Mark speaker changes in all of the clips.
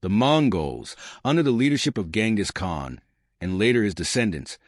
Speaker 1: The Mongols, under the leadership of Genghis Khan, and later his descendants,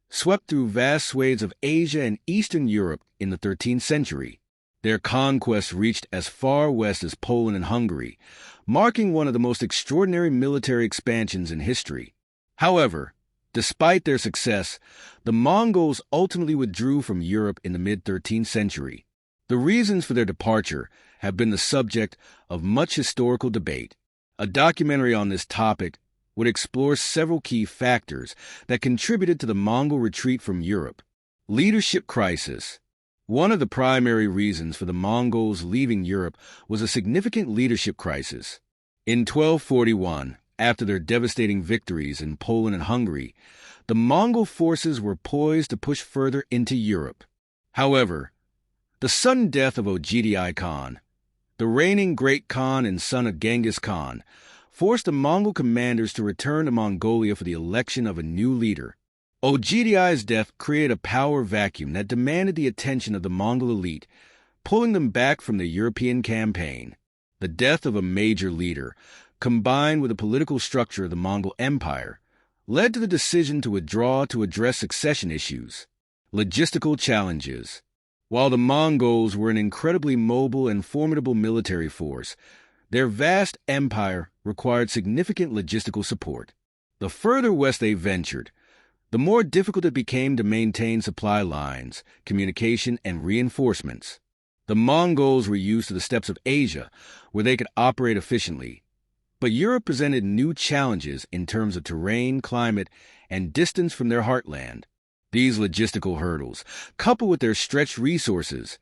Speaker 1: swept through vast swathes of Asia and Eastern Europe in the 13th century. Their conquests reached as far west as Poland and Hungary, marking one of the most extraordinary military expansions in history. However, despite their success, the Mongols ultimately withdrew from Europe in the mid-13th century. The reasons for their departure have been the subject of much historical debate. A documentary on this topic would explore several key factors that contributed to the Mongol retreat from Europe. Leadership crisis. One of the primary reasons for the Mongols leaving Europe was a significant leadership crisis. In 1241, after their devastating victories in Poland and Hungary, the Mongol forces were poised to push further into Europe. However, the sudden death of Ogedei Khan, the reigning Great Khan and son of Genghis Khan, forced the Mongol commanders to return to Mongolia for the election of a new leader. Ogedei's death created a power vacuum that demanded the attention of the Mongol elite, pulling them back from the European campaign. The death of a major leader, combined with the political structure of the Mongol Empire, led to the decision to withdraw to address succession issues. Logistical challenges. While the Mongols were an incredibly mobile and formidable military force, their vast empire required significant logistical support. The further west they ventured, the more difficult it became to maintain supply lines, communication, and reinforcements. The Mongols were used to the steppes of Asia, where they could operate efficiently. But Europe presented new challenges in terms of terrain, climate, and distance from their heartland. These logistical hurdles, coupled with their stretched resources,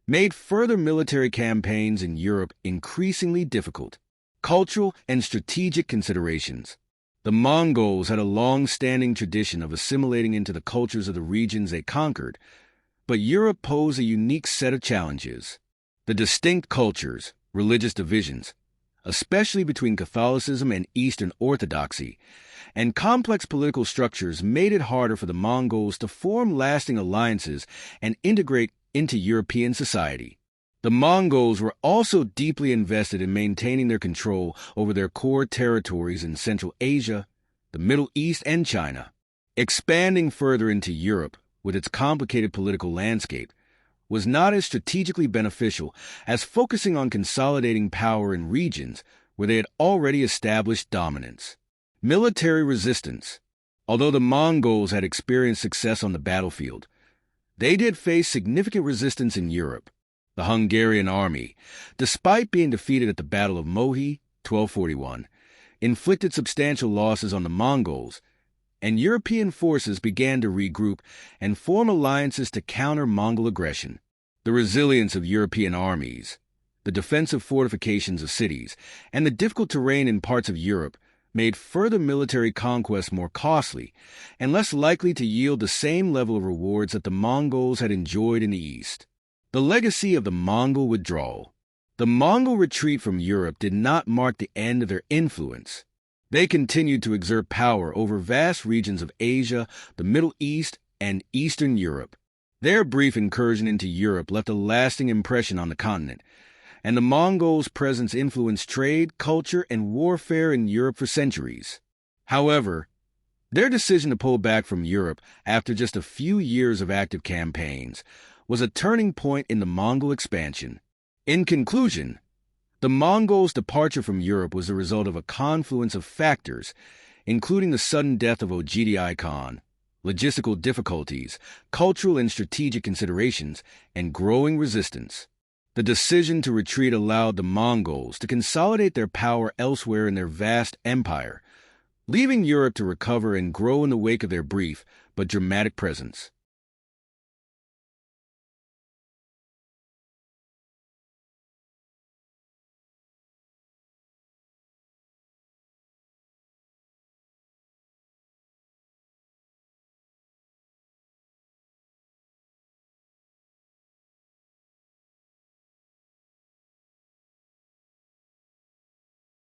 Speaker 1: made further military campaigns in Europe increasingly difficult. Cultural and strategic considerations. The Mongols had a long-standing tradition of assimilating into the cultures of the regions they conquered, but Europe posed a unique set of challenges. The distinct cultures, religious divisions, especially between Catholicism and Eastern Orthodoxy, and complex political structures made it harder for the Mongols to form lasting alliances and integrate into European society. The Mongols were also deeply invested in maintaining their control over their core territories in Central Asia, the Middle East, and China. Expanding further into Europe, with its complicated political landscape, was not as strategically beneficial as focusing on consolidating power in regions where they had already established dominance. Military resistance. Although the Mongols had experienced success on the battlefield, they did face significant resistance in Europe. The Hungarian army, despite being defeated at the Battle of Mohi, 1241, inflicted substantial losses on the Mongols, and European forces began to regroup and form alliances to counter Mongol aggression. The resilience of European armies, the defensive fortifications of cities, and the difficult terrain in parts of Europe made further military conquests more costly and less likely to yield the same level of rewards that the Mongols had enjoyed in the East. The legacy of the Mongol withdrawal. The Mongol retreat from Europe did not mark the end of their influence. They continued to exert power over vast regions of Asia, the Middle East, and Eastern Europe. Their brief incursion into Europe left a lasting impression on the continent, and the Mongols' presence influenced trade, culture, and warfare in Europe for centuries. However, their decision to pull back from Europe after just a few years of active campaigns was a turning point in the Mongol expansion. In conclusion, the Mongols' departure from Europe was the result of a confluence of factors, including the sudden death of Ogedei Khan, logistical difficulties, cultural and strategic considerations, and growing resistance. The decision to retreat allowed the Mongols to consolidate their power elsewhere in their vast empire, leaving Europe to recover and grow in the wake of their brief but dramatic presence.